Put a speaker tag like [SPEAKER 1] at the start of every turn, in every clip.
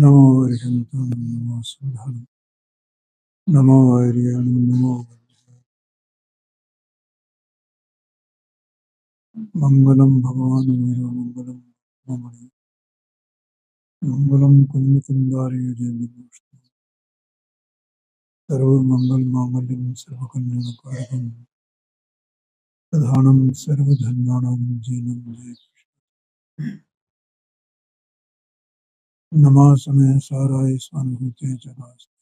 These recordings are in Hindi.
[SPEAKER 1] नमो अर्हन्तं नमो सुधानं नमो आर्याणं नमो मंगलम भगवान वीरो मंगलम ममणे मंगलम कुंदकुंदार्य जयन्तु सर्वमंगल मांगल्यं सर्वकल्याणकारकं प्रधानं सर्वधर्माणां जीवनं जय नमः समय साराय स्वानुभूते जगास्ते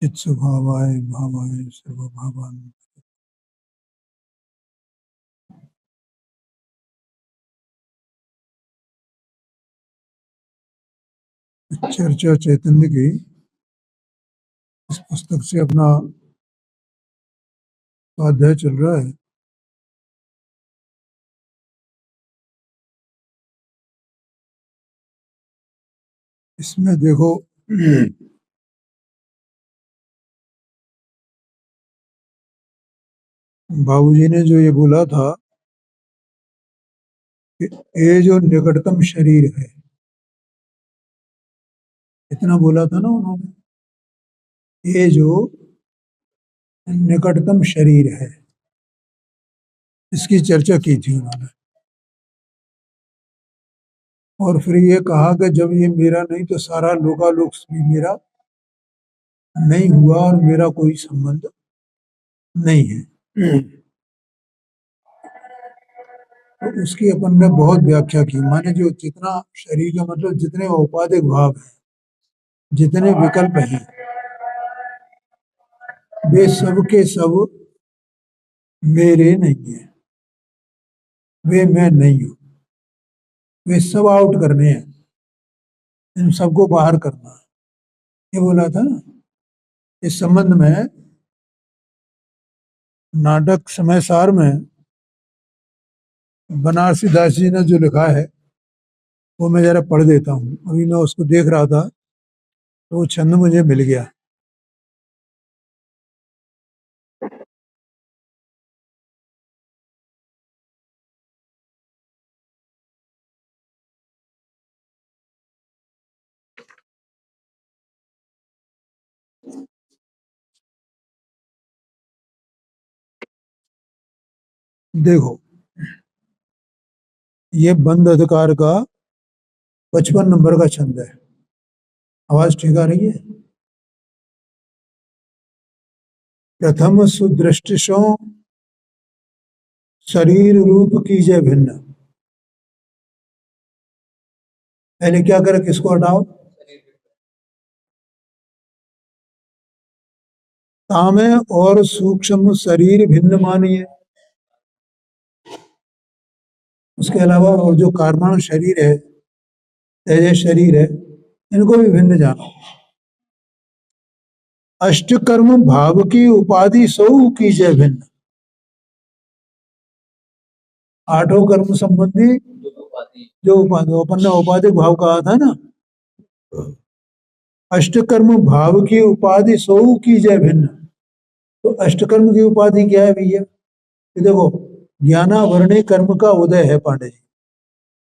[SPEAKER 1] चित्स्वभावाय भावाय सर्वभावान् चर्चा चैतन्य की इस पुस्तक से अपना स्वाध्याय चल रहा है। इसमें देखो बाबूजी ने जो ये बोला था कि ये जो निकटतम शरीर है, इतना बोला था ना उन्होंने, ये जो निकटतम शरीर है इसकी चर्चा की थी उन्होंने। और फिर ये कहा कि जब ये मेरा नहीं तो सारा लोकालोक भी मेरा नहीं हुआ और मेरा कोई संबंध नहीं है। तो उसकी अपन ने बहुत व्याख्या की। माने जो जितना शरीर का मतलब जितने औपाधिक भाव है, जितने विकल्प हैं, वे सब के सब मेरे नहीं है, वे मैं नहीं हूं, वे सब आउट करने हैं, इन सबको बाहर करना है, ये बोला था ना। इस संबंध में नाटक समय सार में बनारसी दास जी ने जो लिखा है वो मैं जरा पढ़ देता हूँ। अभी मैं उसको देख रहा था तो वो छंद मुझे मिल गया। देखो, ये बंद अधिकार का 55 नंबर का छंद है। आवाज ठीक आ रही है? प्रथम सुदृष्टिशो शरीर रूप कीजिए भिन्न। पहले क्या करे, किसको हटाओ? तामे और सूक्ष्म शरीर भिन्न मानिए। उसके अलावा और जो कार्बन शरीर है, तेज शरीर है, इनको भी भिन्न जानो। अष्टकर्म भाव की उपाधि सौ कीजिए भिन्न। आठों कर्म संबंधी जो उपाधि, अपन ने औपाधिक भाव कहा था ना, अष्टकर्म भाव की उपाधि सौ कीजिए भिन्न। तो अष्टकर्म की उपाधि क्या है भैया? ये देखो, ज्ञानावरणी कर्म का उदय है पांडे जी,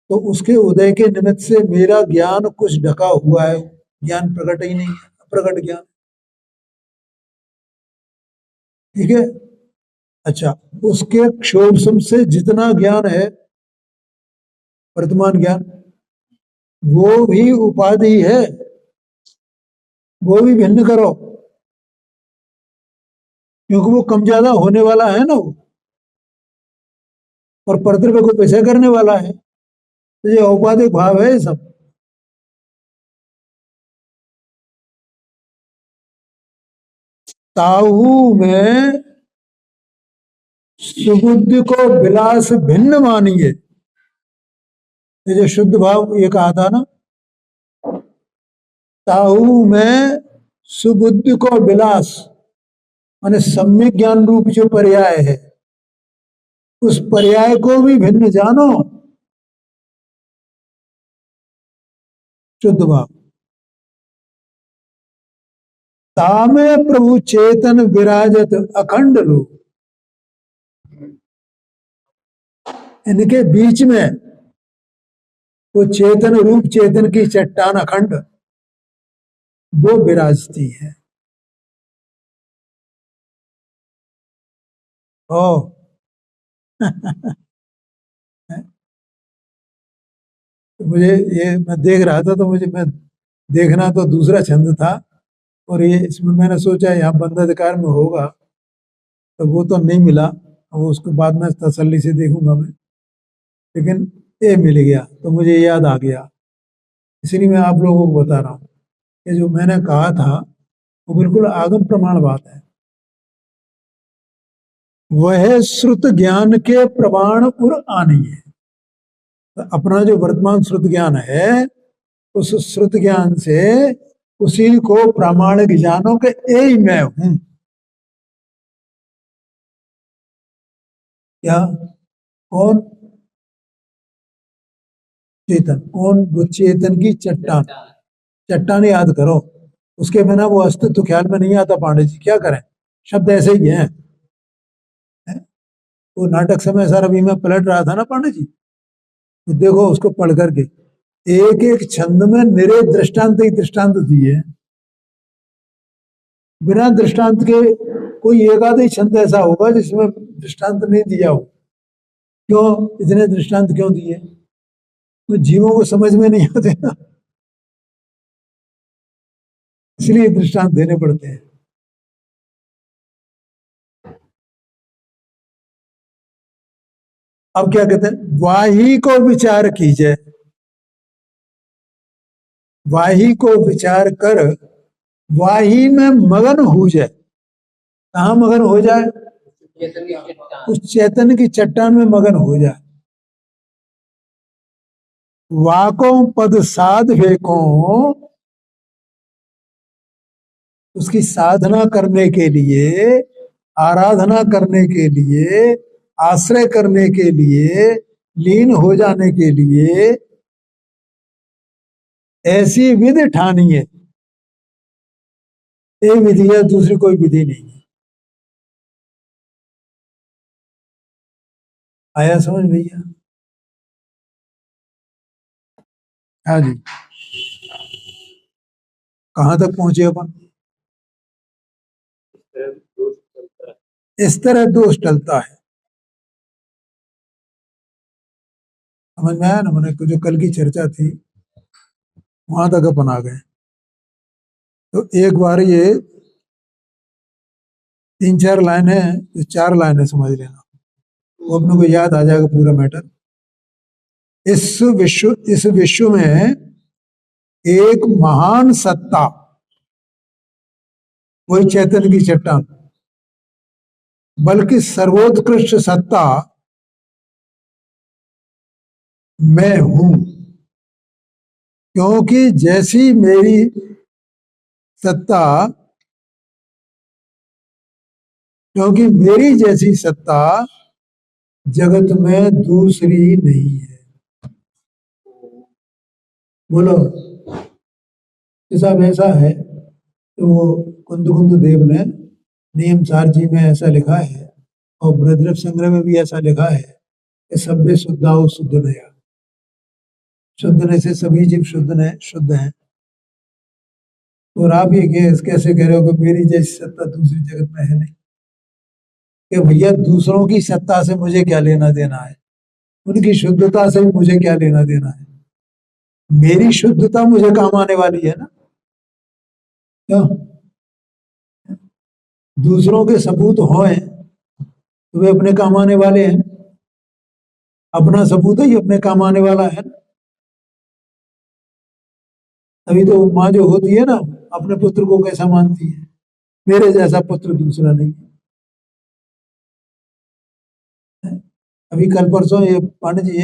[SPEAKER 1] तो उसके उदय के निमित्त से मेरा ज्ञान कुछ ढका हुआ है, ज्ञान प्रकट ही नहीं है, प्रकट ज्ञान। ठीक है? अच्छा, उसके क्षोभ से जितना ज्ञान है, वर्तमान ज्ञान, वो भी उपाधि है, वो भी भिन्न करो, क्योंकि वो कम ज्यादा होने वाला है ना वो, और परतर पे कोई पैसा करने वाला है। तो ये औपाधिक भाव है सब। ताहू में सुबुद्धि को विलास भिन्न मानिए। ये जो शुद्ध भाव ये कहा था ना, ताहू में सुबुद्धि को विलास माने सम्यक ज्ञान रूप जो पर्याय है, उस पर्याय को भी भिन्न जानो। शुद्ध भाव तामे प्रभु चेतन विराजत अखंड रूप। इनके बीच में वो चेतन रूप चेतन की चट्टान अखंड वो विराजती है। ओ मुझे ये मैं देख रहा था, तो मुझे मैं देखना तो दूसरा छंद था, और ये इसमें मैंने सोचा यहाँ बंधाधिकार में होगा, तो वो तो नहीं मिला। वो उसके बाद में तसल्ली से देखूंगा मैं, लेकिन ये मिल गया तो मुझे याद आ गया, इसलिए मैं आप लोगों को बता रहा हूँ कि जो मैंने कहा था वो बिल्कुल आगम प्रमाण बात है। वह श्रुत ज्ञान के प्रमाण उर आनी है। तो अपना जो वर्तमान श्रुत ज्ञान है, उस श्रुत ज्ञान से उसी को प्रामाणिक जानो के यही मैं हूं। क्या? कौन? चेतन। कौन? वो चेतन की चट्टान। चट्टान याद करो, उसके बिना वो अस्तित्व ख्याल में नहीं आता। पांडे जी क्या करें, शब्द ऐसे ही हैं। वो नाटक समय सर अभी मैं पलट रहा था ना पांडे जी, तो देखो उसको पढ़ करके एक एक छंद में निरे दृष्टांत ही दृष्टांत दिए। बिना दृष्टांत के कोई एक आध ही छंद ऐसा होगा जिसमें दृष्टांत नहीं दिया हो। क्यों इतने दृष्टांत क्यों दिए? तो जीवों को समझ में नहीं आते ना, इसलिए दृष्टांत देने पड़ते हैं। अब क्या कहते हैं? वाही को विचार कीजिए, वाही को विचार कर वाही में मगन हो जाए। कहा मगन हो जाए? उस चैतन्य की चट्टान में मगन हो जाए। वाको पद साधवे को, उसकी साधना करने के लिए, आराधना करने के लिए, आश्रय करने के लिए, लीन हो जाने के लिए ऐसी विधि ठानी है। ये विधि है, दूसरी कोई विधि नहीं है। आया समझ भैया? हाँ जी, कहां तक पहुंचे अपन? इस तरह दोष टलता है। समझ में आया ना? मैंने जो कल की चर्चा थी वहां तक अपन आ गए। तो एक बार ये 3-4 लाइनें, ये 4 लाइनें समझ लेना, वो अपने को याद आ जाएगा पूरा मैटर। इस विश्व में एक महान सत्ता, वही चैतन्य की चट्टान, बल्कि सर्वोत्कृष्ट सत्ता मैं हूं। क्योंकि जैसी मेरी सत्ता, क्योंकि मेरी जैसी सत्ता जगत में दूसरी नहीं है। बोलो, साहब ऐसा है तो वो कुंद देव ने नियम सार जी में ऐसा लिखा है, और ब्रजरथ संग्रह में भी ऐसा लिखा है कि सभ्य शुद्धाओ शुद्ध नया। शुद्ध से सभी जीव शुद्ध हैं। और आप ये कैसे कह रहे हो कि मेरी जैसी सत्ता दूसरी जगत में है नहीं? कि भैया दूसरों की सत्ता से मुझे क्या लेना देना है, उनकी शुद्धता से मुझे क्या लेना देना है? मेरी शुद्धता मुझे काम आने वाली है ना। क्यों? दूसरों के सबूत हों तो वे अपने काम आने वाले हैं। अपना सबूत ही अपने काम आने वाला है। अभी तो माँ जो होती है ना, अपने पुत्र को कैसा मानती है? मेरे जैसा पुत्र दूसरा नहीं है। अभी कल परसों ये पांडे जी,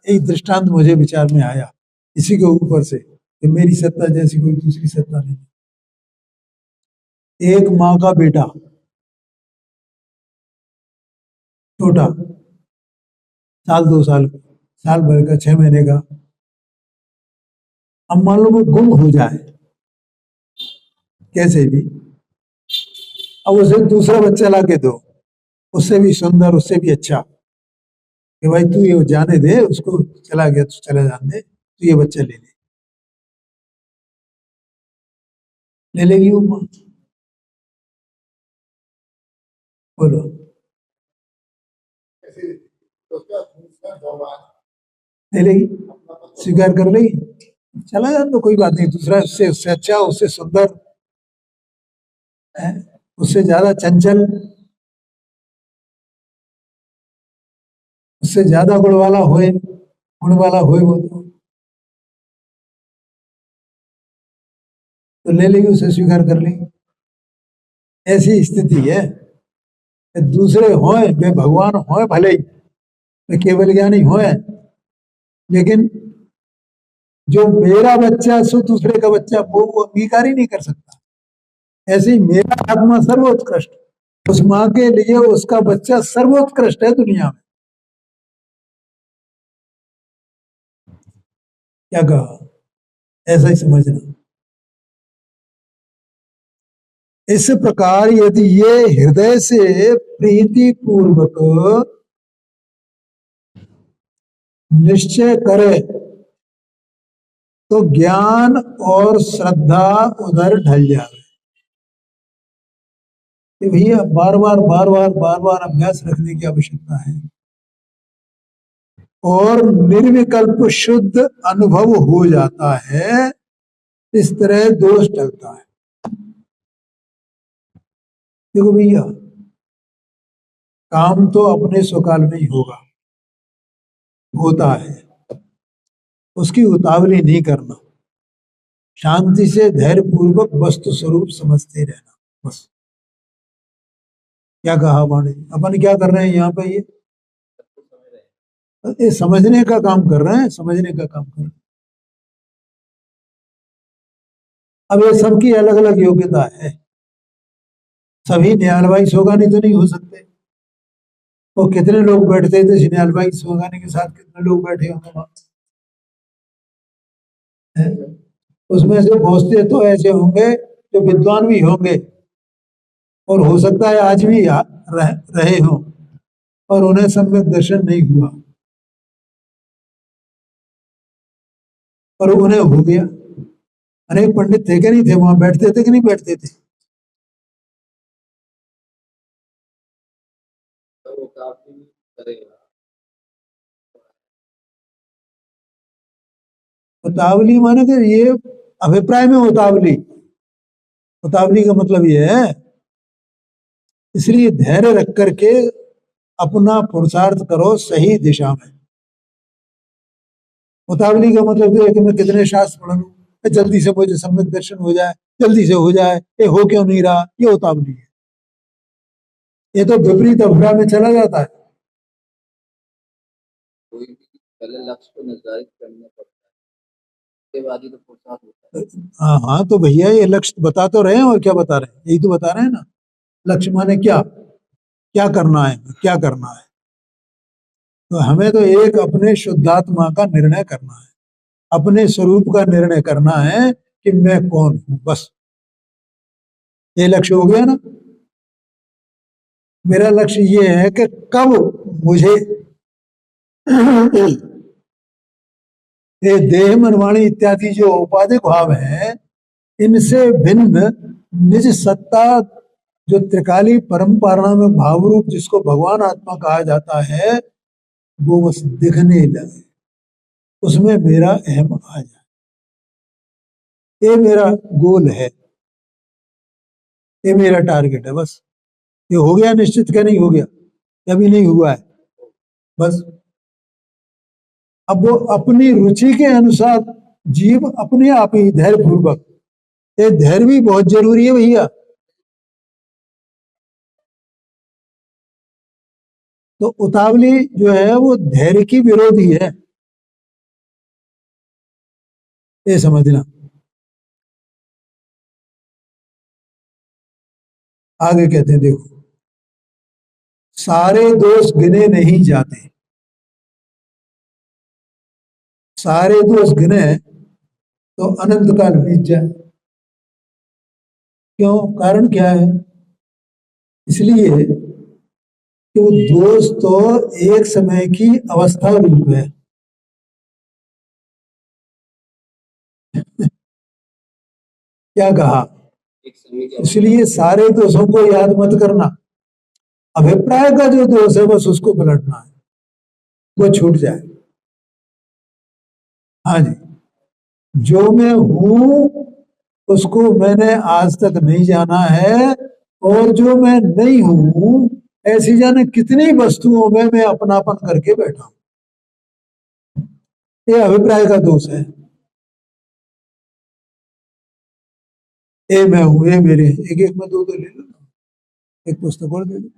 [SPEAKER 1] एक दृष्टांत मुझे विचार में आया इसी के ऊपर से कि मेरी सत्ता जैसी कोई दूसरी सत्ता नहीं। एक माँ का बेटा छोटा, 1-2 साल का, साल भर का, 6 महीने का, अब मान लो वो गुम हो जाए कैसे भी, अब उसे दूसरा बच्चा ला के दो, उससे भी सुंदर, उससे भी अच्छा, कि भाई तू ये जाने दे, उसको चला गया तो चला जाने दे, तो ये बच्चा ले लेगी वो माँ। बोलो, ले लेगी, स्वीकार कर लेगी, चला जाए तो कोई बात नहीं, दूसरा उससे उससे अच्छा, उससे सुंदर है, उससे ज्यादा चंचल, उससे ज्यादा गुण वाला होए वो तो ले लेगी, उसे स्वीकार कर लेगी। ऐसी स्थिति है। दूसरे होए, वे भगवान होए भले ही, वे केवल ज्ञानी होए, लेकिन जो मेरा बच्चा सो दूसरे का बच्चा, वो अंगीकार ही नहीं कर सकता। ऐसे ही मेरा आत्मा सर्वोत्कृष्ट, उस माँ के लिए उसका बच्चा सर्वोत्कृष्ट है दुनिया में। क्या कहा, ऐसा ही समझना। इस प्रकार यदि ये हृदय से प्रीति पूर्वक निश्चय करे तो ज्ञान और श्रद्धा उधर ढल जाए। कि भैया बार बार अभ्यास रखने की आवश्यकता है, और निर्विकल्प शुद्ध अनुभव हो जाता है, इस तरह दोष टलता है। देखो भैया, काम तो अपने स्वकाल में ही होता है, उसकी उतावली नहीं करना, शांति से धैर्य पूर्वक वस्तु स्वरूप समझते रहना, बस। क्या कहा वाणी, अपन क्या कर रहे हैं यहाँ पे, ये समझने का काम कर रहे हैं, समझने का काम कर रहे हैं। अब ये सबकी अलग अलग योग्यता है, सभी न्यालवाई सोगानी तो नहीं हो सकते। और कितने लोग बैठते थे न्यालवाई सोगानी के साथ, कितने लोग बैठे होंगे वहां, उसमें से बहुत से तो ऐसे होंगे जो विद्वान भी होंगे, और हो सकता है आज भी रहे हों, और उन्हें सम्यक दर्शन नहीं हुआ, और उन्हें हो गया। अनेक पंडित थे कि नहीं थे, वहां बैठते थे कि नहीं बैठते थे। उतावली माने कि ये अभिप्राय में उतावली, उतावली का मतलब ये है, इसलिए धैर्य रख करके अपना पुरुषार्थ करो सही दिशा में। उतावली का मतलब ये है कि मैं कितने शास्त्र पढ़ लूं, जल्दी से मुझे सम्यक दर्शन हो जाए, जल्दी से हो जाए, ये हो क्यों नहीं रहा, ये उतावली है। ये तो विपरीत अभिप्राय में चला जाता है। कोई भी पहले लक्ष्य को निर्धारित करना पड़ता है, उसके बाद ही तो पुरुषार्थ होता है। हाँ हाँ, तो भैया ये लक्ष्य बता तो रहे हैं, और क्या बता रहे हैं, यही तो बता रहे हैं ना। लक्ष्य माने क्या, क्या करना है, क्या करना है। तो हमें तो एक अपने शुद्धात्मा का निर्णय करना है, अपने स्वरूप का निर्णय करना है कि मैं कौन हूं, बस। ये लक्ष्य हो गया ना। मेरा लक्ष्य ये है कि कब मुझे ये देह मनवाणी इत्यादि जो औपाधिक भाव है, इनसे भिन्न निज सत्ता, जो त्रिकाली परंपरा में भाव रूप जिसको भगवान आत्मा कहा जाता है, वो बस दिखने लगे, उसमें मेरा अहम आ जाए। ये मेरा गोल है, ये मेरा टारगेट है, बस। ये हो गया निश्चित, क्या नहीं हो गया, अभी नहीं हुआ है, बस। अब वो अपनी रुचि के अनुसार जीव अपने आप ही धैर्य पूर्वक, ये धैर्य भी बहुत जरूरी है भैया। तो उतावली जो है वो धैर्य की विरोधी है, ये समझना। आगे कहते हैं, देखो, सारे दोष गिने नहीं जाते, सारे दोष गिने तो अनंत काल बीत जाए। क्यों, कारण क्या है, इसलिए कि वो दोष तो एक समय की अवस्था रूप है, क्या कहा? इसलिए सारे दोषों को याद मत करना, अभिप्राय का जो दोष है बस उसको पलटना है, वो छूट जाए। हाँ जी, जो मैं हूं उसको मैंने आज तक नहीं जाना है, और जो मैं नहीं हूं ऐसी जाने कितनी वस्तुओं में मैं अपनापन करके बैठा हूं, ये अभिप्राय का दोष है। ए मैं हूं, ए मेरे, एक एक में दो दो ले लो, एक पुस्तक और दे दो।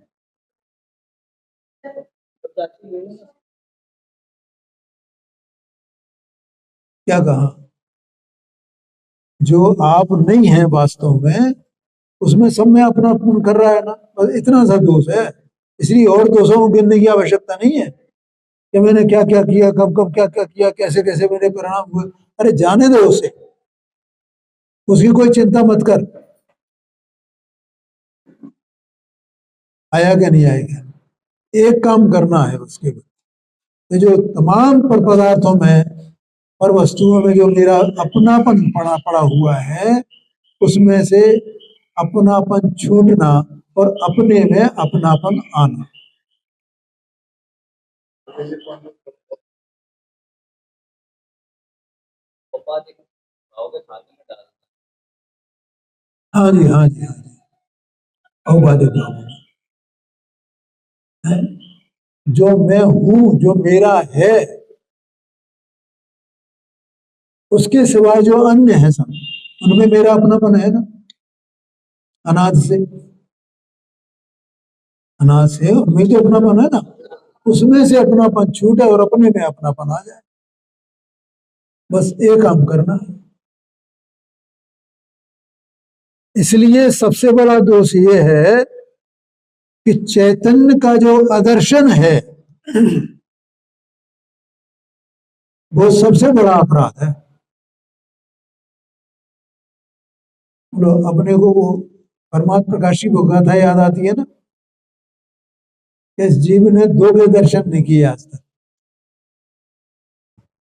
[SPEAKER 1] क्या कहा? जो आप नहीं है वास्तव में उसमें सब में अपनापन कर रहा है ना, बस इतना सा दोष है। इसलिए और दोषों को गिनने की आवश्यकता नहीं है कि मैंने क्या क्या किया, कब कब क्या क्या किया, कैसे कैसे मेरे परिणाम हुए। अरे जाने दो उसे, उसकी कोई चिंता मत कर, आया क्या नहीं आएगा। एक काम करना है उसके बाद, ये जो तमाम पदार्थों में और वस्तुओं में जो मेरा अपनापन पड़ा पड़ा हुआ है उसमें से अपनापन छूटना और अपने में अपनापन आना। हाँ जी, हाँ जी, हाँ जी, औपाधिक भाव है। जो मैं हूं, जो मेरा है, उसके सिवाय जो अन्य है सब, उनमें मेरा अपनापन है ना, अनाद से, अनाद से उनमें तो अपनापन है ना, उसमें से अपनापन छूटे और अपने में अपनापन आ जाए, बस एक काम करना है। इसलिए सबसे बड़ा दोष ये है कि चैतन्य का जो आदर्शन है वो सबसे बड़ा अपराध है। बोलो, अपने को वो परमात्मा प्रकाशी को गाथा याद आती है ना, इस जीव ने दो के दर्शन नहीं किए आज तक।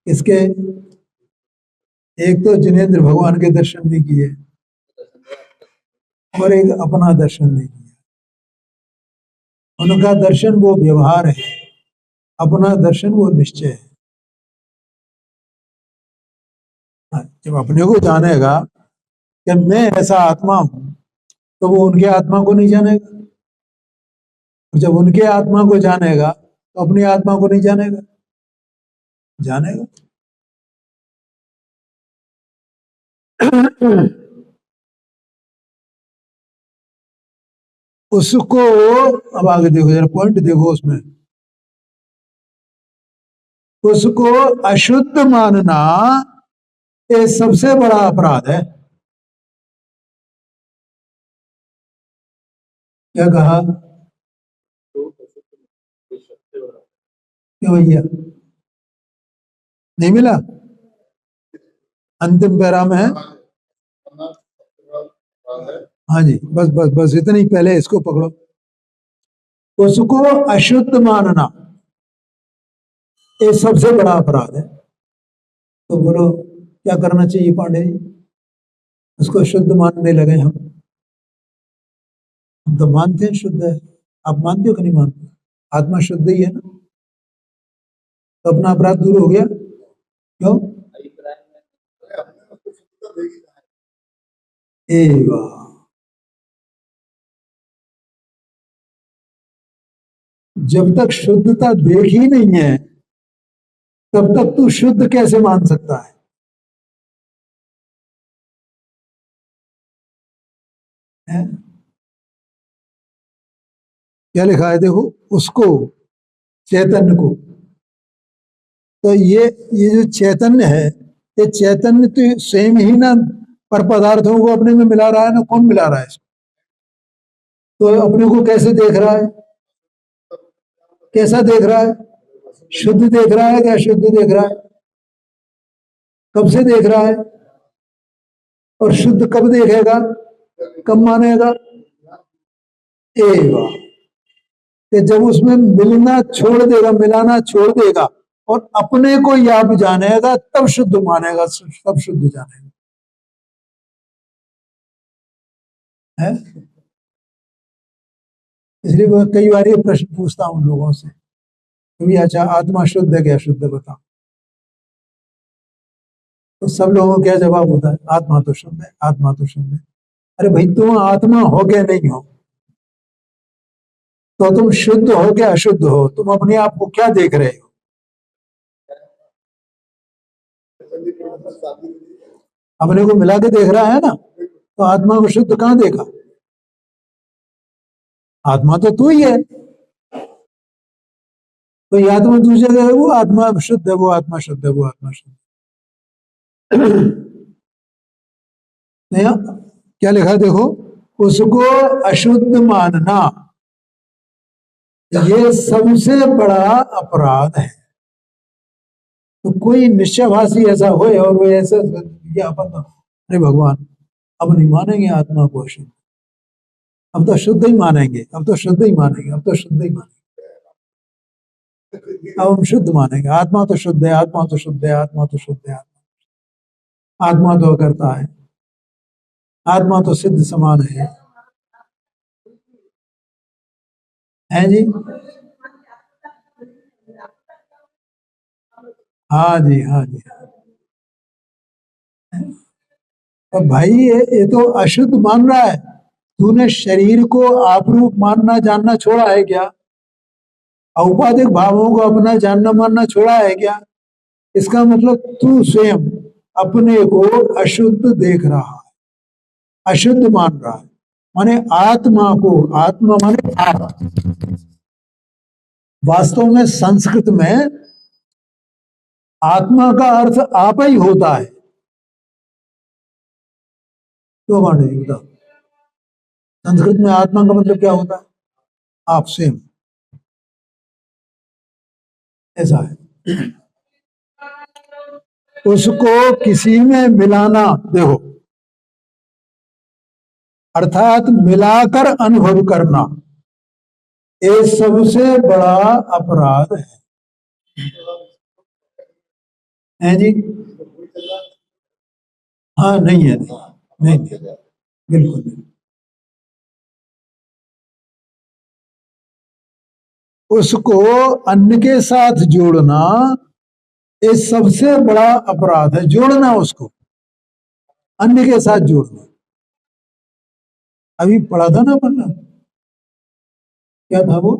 [SPEAKER 1] इसके एक तो जिनेंद्र भगवान के दर्शन नहीं किए और एक अपना दर्शन नहीं किया। उनका दर्शन वो व्यवहार है, अपना दर्शन वो निश्चय है। जब अपने को जानेगा कि मैं ऐसा आत्मा हूं तो वो उनके आत्मा को नहीं जानेगा, और जब उनके आत्मा को जानेगा तो अपनी आत्मा को नहीं जानेगा, जानेगा। उसको अब आगे देखो जरा, पॉइंट देखो उसमें, उसको अशुद्ध मानना ये सबसे बड़ा अपराध है। क्या कहा? क्यों भैया नहीं मिला? अंतिम पैरा में है। हाँ जी, बस बस बस इतनी, पहले इसको पकड़ो। उसको अशुद्ध मानना ये सबसे बड़ा अपराध है। तो बोलो क्या करना चाहिए पांडे जी? उसको शुद्ध मानने लगे हम तो मानते हैं शुद्ध है। आप मानते हो कि नहीं मानते? आत्मा शुद्ध ही है ना, तो अपना अपराध दूर हो गया। क्यों? ए वाह, जब तक शुद्धता देखी नहीं है तब तक तू शुद्ध कैसे मान सकता है? क्या लिखा है देखो, उसको, चैतन्य को। तो ये जो चैतन्य है, ये चैतन्य तो स्वयं ही ना पर पदार्थों को अपने में मिला रहा है ना, कौन मिला रहा है इसको? तो अपने को कैसे देख रहा है? कैसा देख रहा है? शुद्ध देख रहा है क्या शुद्ध देख रहा है? कब से देख रहा है? और शुद्ध कब देखेगा, कब मानेगा? ए वाह, कि जब उसमें मिलना छोड़ देगा, मिलाना छोड़ देगा और अपने को याद जानेगा, तब शुद्ध मानेगा, तब शुद्ध जानेगा। है। इसलिए मैं कई बार ये प्रश्न पूछता हूँ लोगों से, कभी अच्छा आत्मा शुद्ध है क्या, शुद्ध बताओ। तो सब लोगों को क्या जवाब होता है, आत्मा तो शुद्ध है, आत्मा तो शुद्ध है। अरे भाई तुम आत्मा हो क्या नहीं हो, तो तुम शुद्ध हो क्या अशुद्ध हो, तुम अपने आप को क्या देख रहे हो। अपने को मिला के देख रहा है ना, तो आत्मा को शुद्ध कहाँ देखा। आत्मा तो तू ही है, तो ये आत्मा दूसरी जगह है, वो आत्मा शुद्ध है, वो आत्मा शुद्ध है, वो आत्मा शुद्ध है। यहाँ क्या लिखा है देखो, उसको अशुद्ध मानना ये सबसे बड़ा अपराध है। तो कोई निश्चयभाषी ऐसा हो और वो ऐसा या अपन, अरे भगवान अब नहीं मानेंगे आत्मा को अशुद्ध, अब तो शुद्ध ही मानेंगे, अब तो शुद्ध ही मानेंगे, अब तो शुद्ध ही मानेंगे, अब हम शुद्ध मानेंगे, आत्मा तो शुद्ध है, आत्मा तो शुद्ध है, आत्मा तो शुद्ध है, आत्मा तो करता है, आत्मा तो सिद्ध समान है जी। हाँ जी, हाँ जी। तो भाई ये तो अशुद्ध मान रहा है, तूने शरीर को आपरूप मानना जानना छोड़ा है क्या, औपाधिक भावों को अपना जानना मानना छोड़ा है क्या। इसका मतलब तू स्वयं अपने को अशुद्ध देख रहा है, अशुद्ध मान रहा है। माने आत्मा को, आत्मा माने आप, वास्तव में संस्कृत में आत्मा का अर्थ आप ही होता है। क्यों पांडे जी बताओ, संस्कृत में आत्मा का मतलब क्या होता है, आप स्वयं, ऐसा है। उसको किसी में मिलाना, देखो, अर्थात मिलाकर अनुभव करना, ये सबसे बड़ा अपराध है जी। हाँ नहीं है, नहीं, नहीं, बिल्कुल नहीं। उसको अन्न के साथ जोड़ना ये सबसे बड़ा अपराध है, जोड़ना उसको अन्न के साथ जोड़ना। अभी पढ़ा था ना पढ़ना, क्या था वो,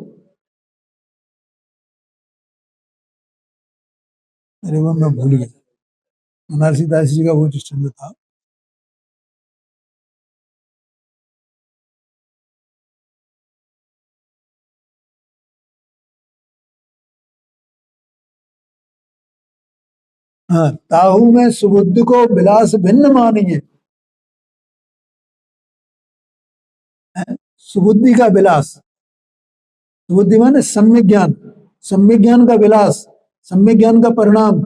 [SPEAKER 1] अरे वो मैं भूल गया, महर्षि दास जी का वो जो छंद था। हाँ, ताहू में सुबुद्धि को विलास भिन्न मानिए, सुबुद्धि का विलास, सुबुद्धि माने सम्यक ज्ञान, सम्यक ज्ञान का विलास, सम्यक ज्ञान का परिणाम,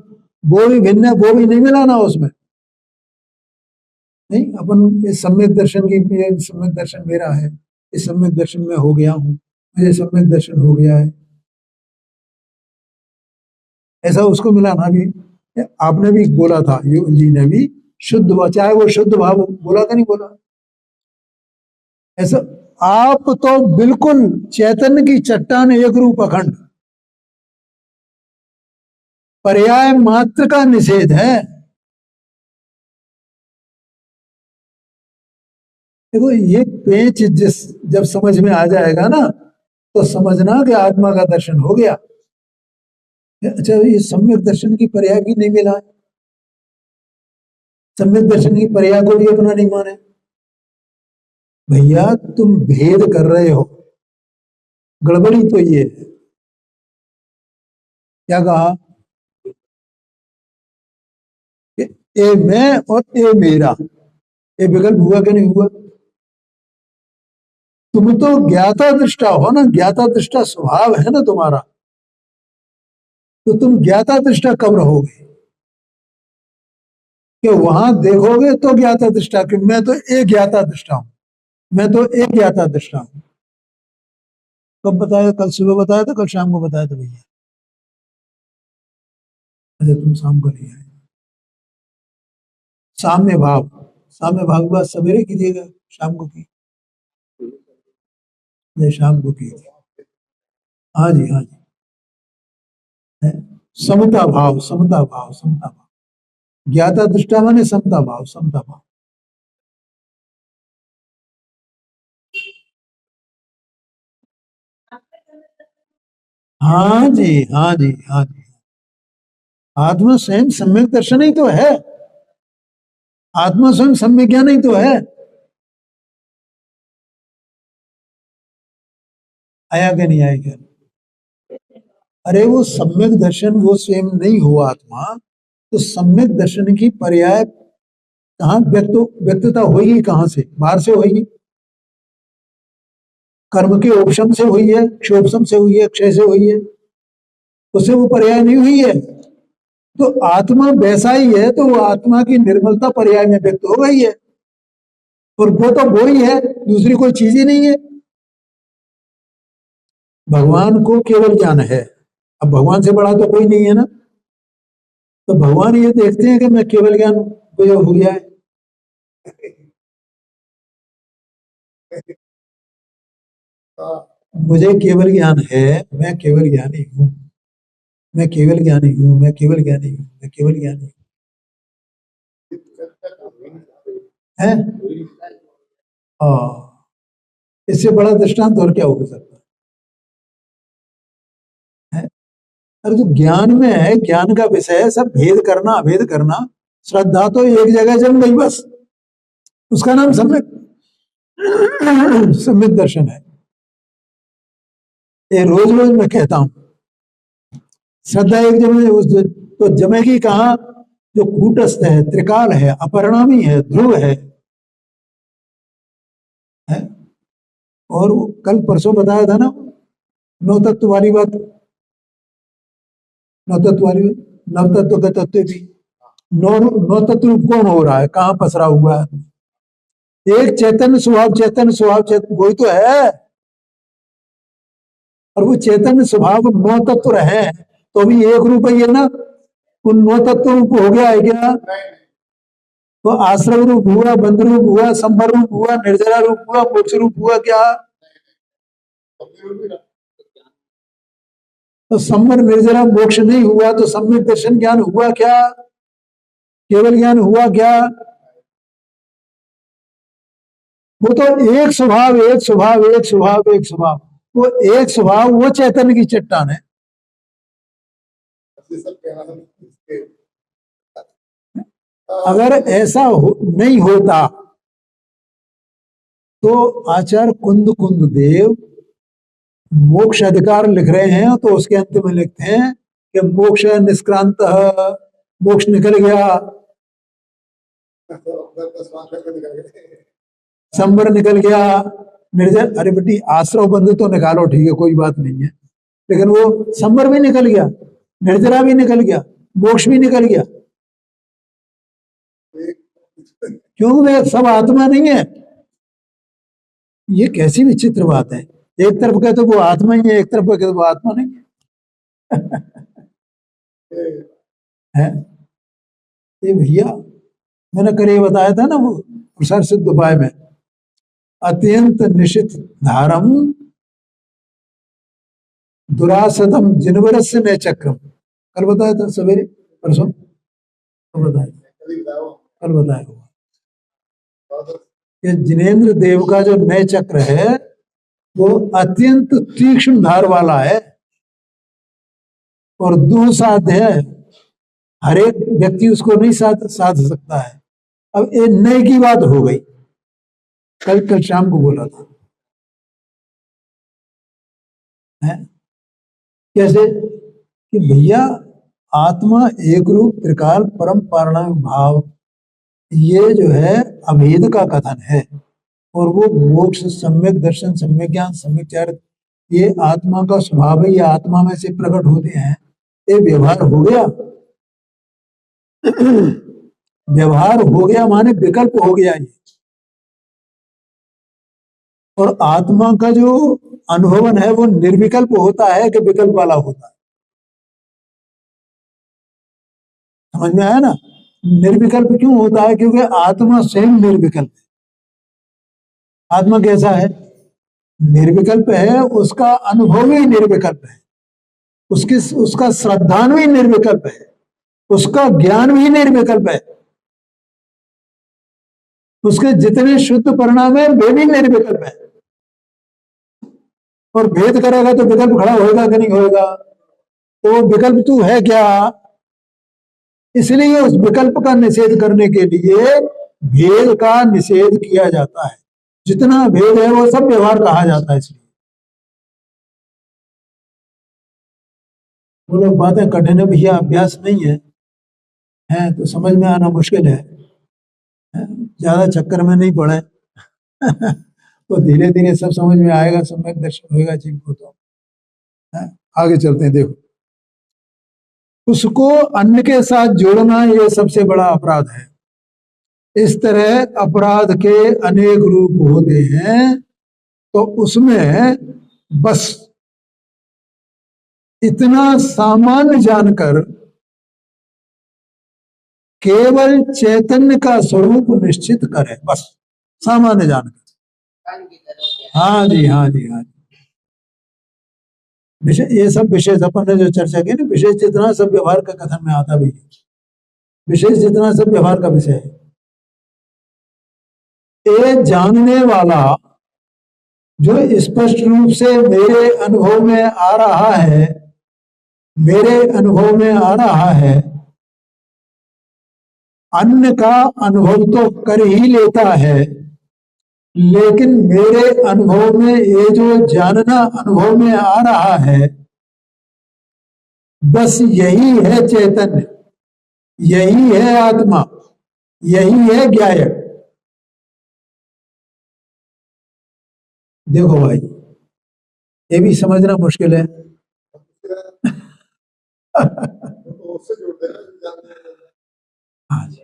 [SPEAKER 1] वो भी भिन्न है, वो भी नहीं मिलाना उसमें। नहीं, अपन इस सम्यक दर्शन की, सम्यक दर्शन मेरा है, इस सम्यक दर्शन में हो गया हूँ, मुझे सम्यक दर्शन हो गया है, ऐसा उसको मिलाना भी। आपने भी बोला था, योगी जी ने भी, शुद्ध भाव, चाहे वो शुद्ध भाव बोला था नहीं बोला, ऐसा आप तो बिल्कुल चैतन्य की चट्टान, एक रूप अखंड, पर्याय मात्र का निषेध है। देखो ये पेच जिस जब समझ में आ जाएगा ना, तो समझना कि आत्मा का दर्शन हो गया। अच्छा, ये सम्यक दर्शन की पर्याय भी नहीं मिला, सम्यक दर्शन की पर्याय को भी अपना नहीं माने। भैया तुम भेद कर रहे हो, गड़बड़ी तो ये है। क्या कहा कि ए मैं और ए मेरा, ये विकल्प हुआ कि नहीं हुआ। तुम तो ज्ञाता दृष्टा हो ना, ज्ञाता दृष्टा स्वभाव है ना तुम्हारा, तो तुम ज्ञाता दृष्टा कब रहोगे, कि वहां देखोगे तो ज्ञाता दृष्टा, कि मैं तो एक ज्ञाता दृष्टा हूं, मैं तो एक ज्ञाता दृष्टा हूं। कब बताया, कल सुबह बताया था, कल शाम को बताया था भैया। अच्छा तुम शाम को नहीं आए। साम्य भाव, साम्य भाव की बात सवेरे कीजिएगा, शाम को की। जय शाम को की थी। हाँ जी, हाँ जी। है? समता भाव, समता भाव, समता भाव। ज्ञाता दृष्टा माने समता भाव, समता भाव। हाँ जी, हाँ जी, हाँ जी। आत्मा स्वयं सम्यक दर्शन ही तो है। आत्मा स्वयं सम्यक ज्ञान ही तो है। आया क्या नहीं आया क्या? अरे वो सम्यक दर्शन वो स्वयं नहीं हुआ आत्मा, तो सम्यक दर्शन की पर्याय कहाँ व्यक्तता होगी, कहाँ से? बाहर से होगी। कर्म के उपशम से हुई है, क्षोभसम से हुई है, क्षय से हुई है, उससे वो पर्याय नहीं हुई है। तो आत्मा वैसा ही है, तो वो आत्मा की निर्मलता पर्याय में व्यक्त हो गई है, और वो तो वो ही है, दूसरी कोई चीज ही नहीं है। भगवान को केवल ज्ञान है, अब भगवान से बड़ा तो कोई नहीं है ना। तो भगवान ये देखते हैं कि मैं केवल ज्ञान मुझे हो गया है। मुझे केवल ज्ञान है, मैं केवल ज्ञानी हूँ, मैं केवल ज्ञानी हूँ, मैं केवल ज्ञानी हूँ, मैं केवल ज्ञानी हूँ। है? हाँ, इससे बड़ा दृष्टांत और क्या हो सकता है? अरे तो ज्ञान में है, ज्ञान का विषय है सब भेद करना, अभेद करना। श्रद्धा तो एक जगह जम गई बस, उसका नाम सम्यक सम्यक दर्शन है। ये रोज रोज मैं कहता हूँ, श्रद्धा एक जगह उस तो जमेगी कहाँ? जो कूटस्थ है, त्रिकाल है, अपरिणामी है, ध्रुव है? और कल परसों बताया था ना नौ तत्व वाली बात, नौ तत्व वाली, नव तत्व का तत्व भी नौ, नौ तत्व कौन हो रहा है, कहाँ पसरा हुआ है? एक चैतन्य स्वभाव, चैतन्य स्वभाव, चैतन्य वही तो है। और वो चैतन्य स्वभाव नौ तत्व है, तो अभी एक रूप ही है ना, उन नौ तत्व रूप हो गया है क्या? तो आश्रम रूप हुआ, बंध रूप हुआ, संबर रूप हुआ, निर्जरा रूप हुआ, मोक्ष रूप हुआ क्या? तो संबर निर्जरा मोक्ष नहीं हुआ तो सम्यक दर्शन ज्ञान हुआ क्या? केवल ज्ञान हुआ क्या? वो तो एक स्वभाव, एक स्वभाव, एक स्वभाव, एक स्वभाव, वो एक स्वभाव वो चैतन्य की चट्टान है। अगर ऐसा नहीं होता तो आचार्य कुंद कुंद देव मोक्ष अधिकार लिख रहे हैं, तो उसके अंत में लिखते हैं कि मोक्ष निष्क्रांत, मोक्ष निकल गया, संबर निकल गया, निर्जर, अरे बेटी आश्रव बंधु तो निकालो, ठीक है कोई बात नहीं है, लेकिन वो संबर भी निकल गया, निर्जरा भी निकल गया, मोक्ष भी निकल गया, क्योंकि वे सब आत्मा नहीं है। ये कैसी विचित्र बात है, एक तरफ कहते तो वो आत्मा ही है, एक तरफ कहते तो वो आत्मा नहीं है। ये भैया मैंने कल ये बताया था ना वो प्रसार सिद्ध उपाय में, अत्यंत निशित धारम दुरासदम जिनवरस्य न चक्रम, कल बताया था सवेरे परसों, कल बताया, कल बताया कि जिनेन्द्र देव का जो नय चक्र है वो अत्यंत तीक्ष्ण धार वाला है और दुसाध्य है, हर एक व्यक्ति उसको नहीं साध सकता है। अब ये नए की बात हो गई, कल कल शाम को बोला था है? कैसे कि भैया आत्मा एक रूप त्रिकाल परम पारणा भाव, ये जो है अभेद का कथन है, और वो मोक्ष, सम्यक दर्शन, सम्यक ज्ञान, सम्यक चरित्र, ये आत्मा का स्वभाव है, ये आत्मा में से प्रकट होते हैं। ये व्यवहार हो गया व्यवहार हो गया माने विकल्प हो गया ये, और आत्मा का जो अनुभवन है वो निर्विकल्प होता है कि विकल्प वाला होता है? समझ में आया ना? निर्विकल्प क्यों होता है? क्योंकि आत्मा स्वयं निर्विकल्प है। आत्मा कैसा है? निर्विकल्प है, उसका अनुभव ही निर्विकल्प है, उसका श्रद्धान भी निर्विकल्प है, उसका ज्ञान भी निर्विकल्प है, उसके जितने शुद्ध परिणाम है वे भी निर्विकल्प है। और भेद करेगा तो विकल्प खड़ा होगा कि नहीं होगा? तो विकल्प तू है क्या? इसलिए उस विकल्प का निषेध करने के लिए भेद का निषेध किया जाता है। जितना भेद है वो सब व्यवहार कहा जाता है। इसलिए वो लोग बातें कठिन है भैया, अभ्यास नहीं है तो समझ में आना मुश्किल है, ज्यादा चक्कर में नहीं पड़े तो धीरे धीरे सब समझ में आएगा, सम्यक दर्शन होगा जीव को। तो आगे चलते हैं। देखो, उसको अन्न के साथ जोड़ना ये सबसे बड़ा अपराध है। इस तरह अपराध के अनेक रूप होते हैं, तो उसमें बस इतना सामान्य जानकर केवल चैतन्य का स्वरूप निश्चित करें, बस सामान्य जानकर। हाँ जी, हाँ जी, हाँ जी। विशेष, ये सब विशेष अपन ने जो चर्चा की ना, विशेष जितना सब व्यवहार का कथन में आता भी, विशेष जितना सब व्यवहार का विषय है। ये जानने वाला जो स्पष्ट रूप से मेरे अनुभव में आ रहा है, मेरे अनुभव में आ रहा है, अन्न का अनुभव तो कर ही लेता है, लेकिन मेरे अनुभव में ये जो जानना अनुभव में आ रहा है, बस यही है चैतन्य, यही है आत्मा, यही है ज्ञायक। देखो भाई, ये भी समझना मुश्किल है हाँ जी,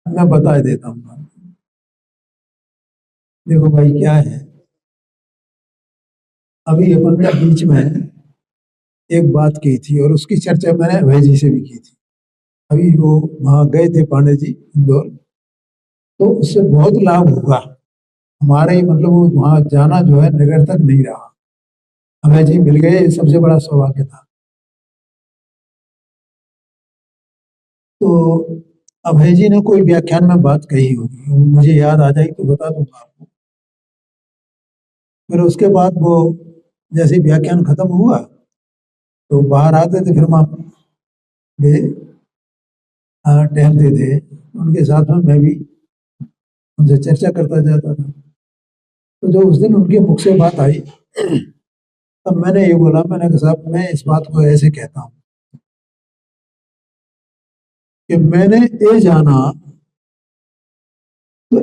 [SPEAKER 1] मैं बता देता हूँ। देखो भाई, क्या है, अभी अपन ने बीच में एक बात की थी और उसकी चर्चा मैंने अभय जी से भी की थी। अभी वो वहां गए थे पांडे जी इंदौर, तो उससे बहुत लाभ होगा हमारे, मतलब वो वहां जाना जो है निरर्थक नहीं रहा। अभय जी मिल गए, सबसे बड़ा सौभाग्य था। तो अभय जी ने कोई व्याख्यान में बात कही होगी, मुझे याद आ जाएगी तो बता दूंगा आपको। फिर उसके बाद वो जैसे व्याख्यान खत्म हुआ तो बाहर आते थे, फिर वहां टहलते थे, उनके साथ में मैं भी उनसे चर्चा करता जाता था। तो जो उस दिन उनके मुख से बात आई, तब मैंने ये बोला, मैंने कहा साहब, मैं इस बात को ऐसे कहता हूँ कि मैंने ये जाना, तो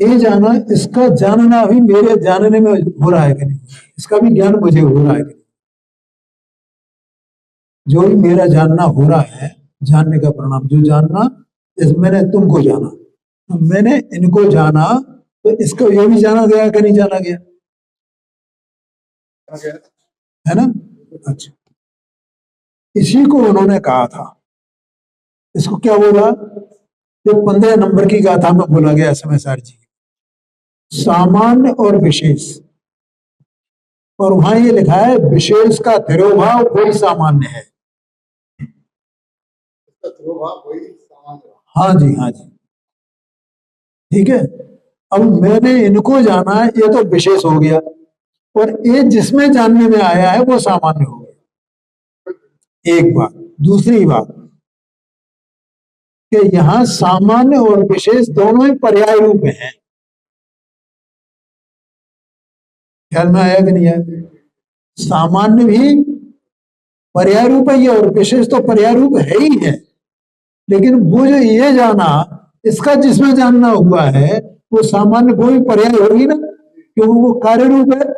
[SPEAKER 1] ये जाना, इसका जानना भी मेरे जानने में हो रहा है कि नहीं, इसका भी ज्ञान मुझे हो रहा है कि नहीं। जो भी मेरा जानना हो रहा है, जानने का परिणाम, जो जानना, जैसे मैंने तुमको जाना, तो मैंने इनको जाना, तो इसको ये भी जाना गया कि नहीं जाना गया, है ना? अच्छा, इसी को उन्होंने कहा था, इसको क्या बोला, ये 15 नंबर की गाथा में बोला गया समय सार जी, सामान्य और विशेष। और वहां ये लिखा है, विशेष का तिरोभाव कोई सामान्य है। हाँ जी, हाँ जी, ठीक है। अब मैंने इनको जाना, ये तो विशेष हो गया, और ये जिसमें जानने में आया है वो सामान्य हो गया। एक बात। दूसरी बात कि यहां सामान्य और विशेष दोनों ही पर्याय रूप हैं। ख्याल में आया कि नहीं आया? सामान्य भी पर्याय रूप है और विशेष तो पर्याय रूप है ही है, लेकिन वो जो ये जाना, इसका जिसमें जानना हुआ है वो सामान्य, वो भी पर्याय होगी ना, क्योंकि वो कार्य रूप है।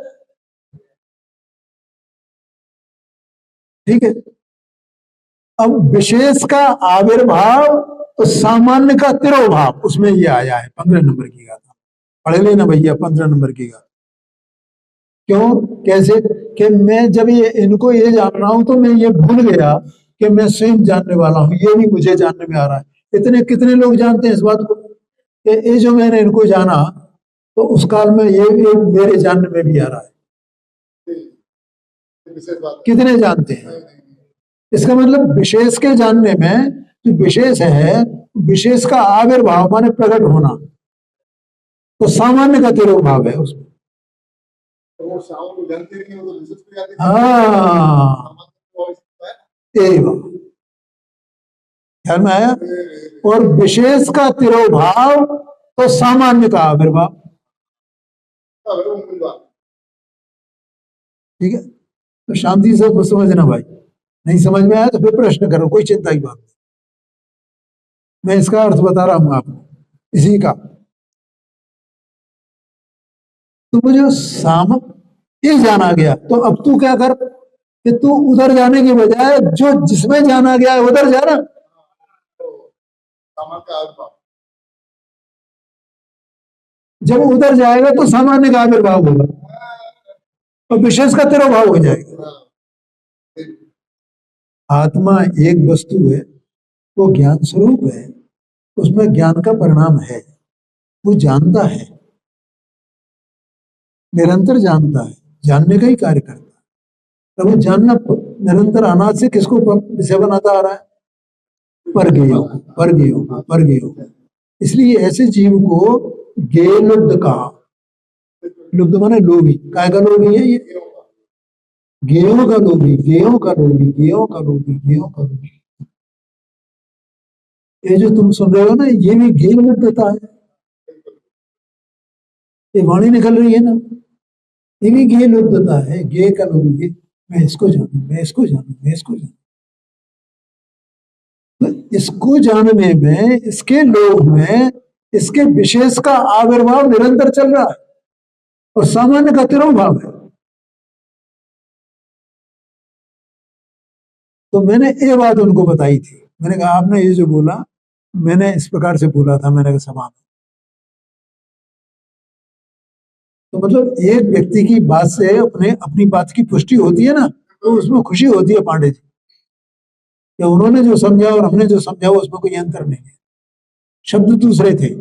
[SPEAKER 1] ठीक है। अब विशेष का आविर्भाव तो सामान्य का तिरोभाव, उसमें ये आया है 15 नंबर की गाथा। पढ़ लेना भैया 15 नंबर की गाथा। क्यों, कैसे कि मैं जब ये इनको ये जान रहा हूं तो मैं ये भूल गया कि मैं स्वयं जानने वाला हूं, ये भी मुझे जानने में आ रहा है। इतने कितने लोग जानते हैं इस बात को कि ये जो मैंने इनको जाना, तो उस काल में ये मेरे जानने में भी आ रहा है। कितने जानते हैं? इसका मतलब विशेष के जानने में जो विशेष है, विशेष का आविर्भाव माने प्रकट होना, तो सामान्य का तिरोभाव है उसमें। हाँ, यही बात ध्यान में आया। और विशेष का तिरोभाव तो सामान्य का आविर्भाव। ठीक है, तो शांति से समझना भाई। नहीं समझ में आया तो फिर प्रश्न करो, कोई चिंता की बात नहीं। मैं इसका अर्थ बता रहा हूं आपको इसी का। तो मुझे ये जाना गया, तो अब तू क्या कर कि तू उधर जाने की बजाय जो जिसमें जाना गया है उधर जाना। जब उधर जाएगा तो सामान्य का आविर्भाव होगा और विशेष का तिरोभाव हो जाएगा। आत्मा एक वस्तु है, वो ज्ञान स्वरूप है, उसमें ज्ञान का परिणाम है, वो जानता है, निरंतर जानता है, जानने का ही कार्य करता है। तो वो जानना निरंतर अनाद से किसको विषय बनाता आ रहा है? परगेय। इसलिए ऐसे जीव को गेय लुब्ध कहा। लुब्ध माने लोभी। काय का लोभी है ये? गेयों का लोभी, गेयों का लोभी, गेयों का लोभी, गेयों का लोभी। ये जो तुम सुन रहे हो ना, ये भी गेय लुब्धता है। ये वाणी निकल रही है ना, ये भी गेय लुब्धता है। गेय का लोभी, मैं इसको जानू, मैं इसको जानू, मैं इसको जानू। तो इसको जानने में, इसके लोभ में, इसके विशेष का आविर्भाव निरंतर चल रहा है और सामान्य का तिरोभाव है। तो मैंने ये बात उनको बताई थी। मैंने कहा आपने ये जो बोला, मैंने इस प्रकार से बोला था, मैंने कहा समान। तो मतलब एक व्यक्ति की बात से अपनी बात की पुष्टि होती है ना, तो उसमें खुशी होती है पांडे जी, कि उन्होंने जो समझा और हमने जो समझा उसमें कोई अंतर नहीं है, शब्द दूसरे थे।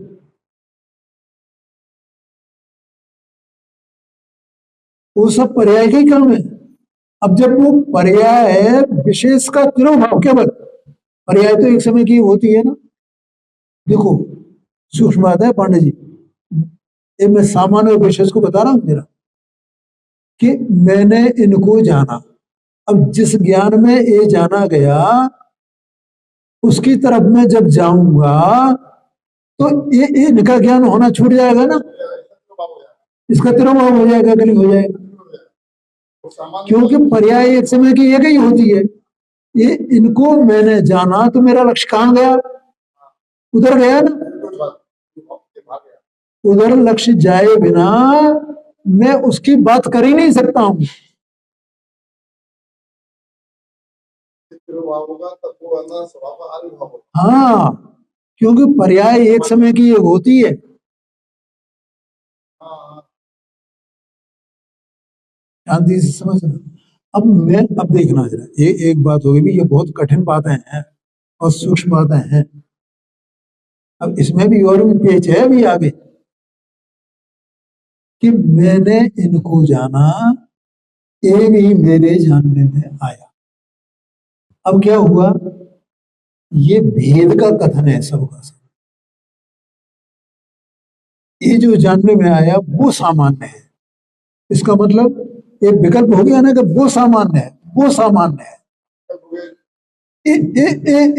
[SPEAKER 1] वो सब पर्याय का ही काम है। अब जब वो पर्याय है, विशेष का तिरोभाव केवल, पर्याय तो एक समय की होती है ना। देखो सूक्ष्म बात है पांडे जी, ये मैं सामान्य और विशेष को बता रहा हूं मेरा, कि मैंने इनको जाना। अब जिस ज्ञान में ये जाना गया उसकी तरफ मैं जब जाऊंगा तो ये इनका ज्ञान होना छूट जाएगा ना, इसका तिरोभाव हो जाएगा कि नहीं हो जाएगा? क्योंकि पर्याय एक समय की एक ही होती है। ये इनको मैंने जाना तो मेरा लक्ष्य कहां गया? उधर गया ना। उधर लक्ष्य जाए बिना मैं उसकी बात कर ही नहीं सकता हूं। हाँ, क्योंकि पर्याय एक समय की एक होती है। शांति से समझना। अब देखना जरा, ये एक बात होगी भी, ये बहुत कठिन बातें हैं और सूक्ष्म बातें हैं। अब इसमें भी और भी पेच है भी आगे, कि मैंने इनको जाना, ये भी मेरे जानने में आया। अब क्या हुआ? ये भेद का कथन है सबका सब। ये जो जानने में आया वो सामान्य है। इसका मतलब एक विकल्प हो गया ना कि वो सामान्य है, वो सामान्य है।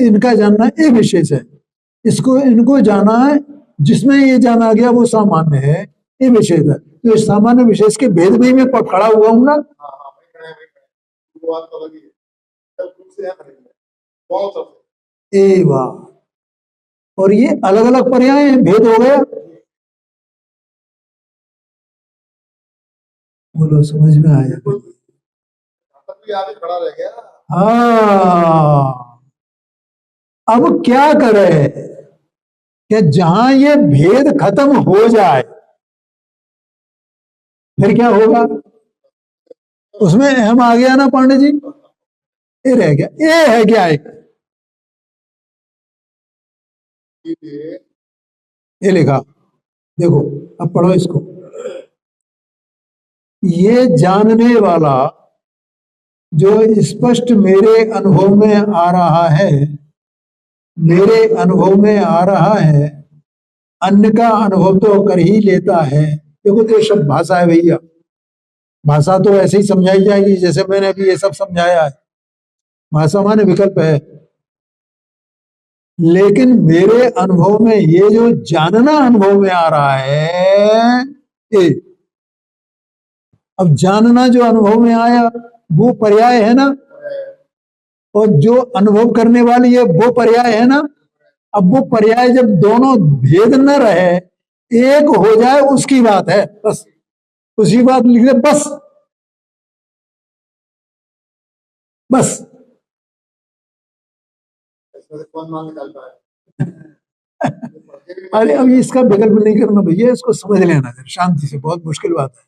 [SPEAKER 1] इनका जानना ये विशेष है। इसको इनको जाना है, जिसमें ये जाना गया वो सामान्य है, ये विशेष है। तो इस सामान्य विशेष के भेद में मैं खड़ा हुआ हूं ना। ए वाह, और ये अलग अलग पर्याय हैं, भेद हो गया। बोलो समझ में आया? खड़ा रह गया। हाँ, अब क्या करे कि जहां ये भेद खत्म हो जाए फिर क्या होगा? उसमें हम आ गया ना पांडे जी, ये रह गया। ये है क्या? ये लिखा, देखो अब पढ़ो इसको। ये जानने वाला जो स्पष्ट मेरे अनुभव में आ रहा है, मेरे अनुभव में आ रहा है, अन्य का अनुभव तो कर ही लेता है। देखो तो शब्द भाषा है भैया, भाषा तो ऐसे ही समझाई जाएगी जैसे मैंने अभी ये सब समझाया है। भाषा माने विकल्प है। लेकिन मेरे अनुभव में ये जो जानना अनुभव में आ रहा है, ये अब जानना जो अनुभव में आया वो पर्याय है ना, और जो अनुभव करने वाली है वो पर्याय है ना। अब वो पर्याय जब दोनों भेद न रहे, एक हो जाए, उसकी बात है, बस उसी बात लिख दे, बस बस। अरे अब इसका विकल्प नहीं करना भैया, इसको समझ लेना जरा शांति से, बहुत मुश्किल बात है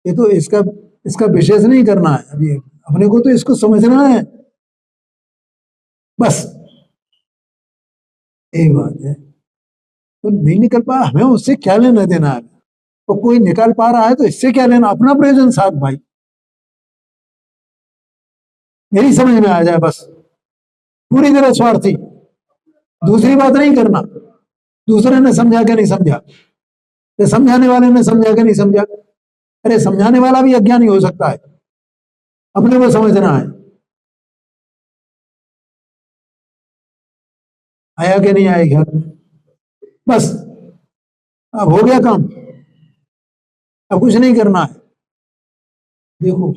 [SPEAKER 1] ये तो। इसका इसका विशेष नहीं करना है अभी, अपने को तो इसको समझना है बस, यही बात है। तो नहीं निकल पाया, हमें उससे क्या लेना देना है। तो कोई निकाल पा रहा है तो इससे क्या लेना, अपना प्रयोजन साथ भाई, यही समझ में आ जाए बस। पूरी तरह स्वार्थी, दूसरी बात नहीं करना। दूसरे ने समझा के नहीं समझा, तो समझाने वाले ने समझा के नहीं समझा। अरे समझाने वाला भी अज्ञानी हो सकता है, अपने को समझना है। आया कि नहीं आएगा, बस अब हो गया काम, अब कुछ नहीं करना है। देखो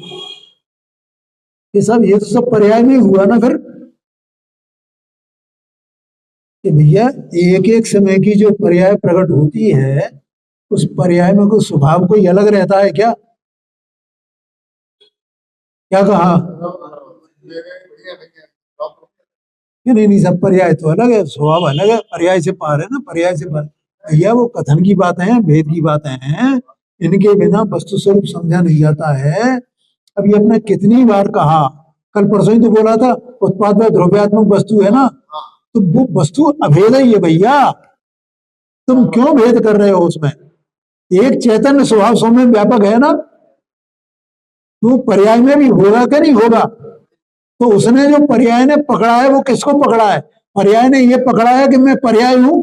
[SPEAKER 1] ये तो सब पर्याय में हुआ ना फिर, कि भैया एक एक समय की जो पर्याय प्रकट होती है, उस पर्याय में कोई स्वभाव कोई अलग रहता है क्या? क्या कहा? नहीं नहीं, सब पर्याय तो अलग है, स्वभाव अलग है, पर्याय से पार है ना, पर्याय से पार। भैया वो कथन की बातें हैं, भेद की बातें हैं, इनके बिना वस्तु स्वरूप समझा नहीं जाता है। अब ये अपने कितनी बार कहा, कल परसों ही तो बोला था, उत्पाद में द्रव्यात्मक वस्तु है ना, तो वो वस्तु अभेद ही है भैया। तुम क्यों भेद कर रहे हो उसमें? एक चैतन्य स्वभाव सौम्य व्यापक है ना, तो पर्याय में भी होगा कि नहीं होगा? तो उसने जो पर्याय ने पकड़ा है वो किसको पकड़ा है? पर्याय ने ये पकड़ा है कि मैं पर्याय हूं,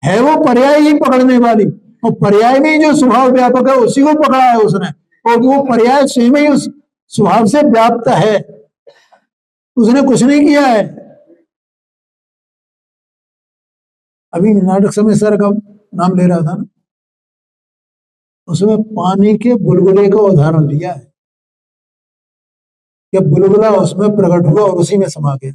[SPEAKER 1] है वो पर्याय ही पकड़ने वाली, और पर्याय में जो स्वभाव व्यापक है उसी को पकड़ा है उसने, और वो पर्याय स्वयं ही उस स्वभाव से व्याप्त है, उसने कुछ नहीं किया है। अभी नाटक समय सर का नाम ले रहा था ना, उसमें पानी के बुलबुले का उदाहरण लिया है कि बुलबुला उसमें प्रकट हुआ और उसी में समा गया।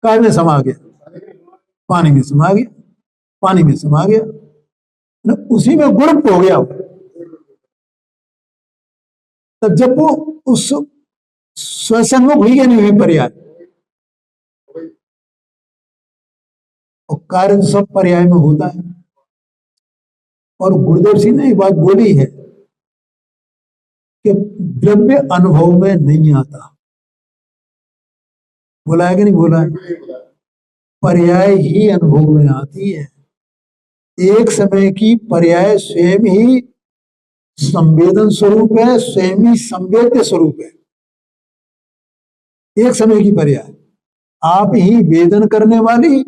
[SPEAKER 1] काय में समा गया? पानी में समा गया, पानी में समा गया ना, उसी में गुण हो गया। तब जब वो उस स्वसन्मुख हुई या नहीं हुई पर्याय, और कार्य तो सब पर्याय में होता है। और गुरुदेव सिंह ने एक बात बोली है कि द्रव्य अनुभव में नहीं आता, बोला है कि नहीं बोला है? पर्याय ही अनुभव में आती है। एक समय की पर्याय स्वयं ही संवेदन स्वरूप है, स्वयं ही संवेद्य स्वरूप है। एक समय की पर्याय आप ही वेदन करने वाली,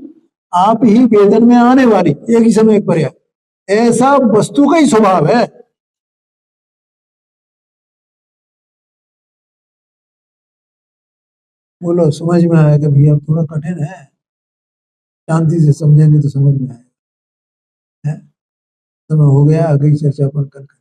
[SPEAKER 1] आप ही वेदन में आने वाली, एक ही समय एक पर्याय, ऐसा वस्तु का ही स्वभाव है। बोलो समझ में आएगा भैया? थोड़ा कठिन है, शांति से समझेंगे तो समझ में आएगा। है? समय हो गया, आगे की चर्चा पर कल करेंगे।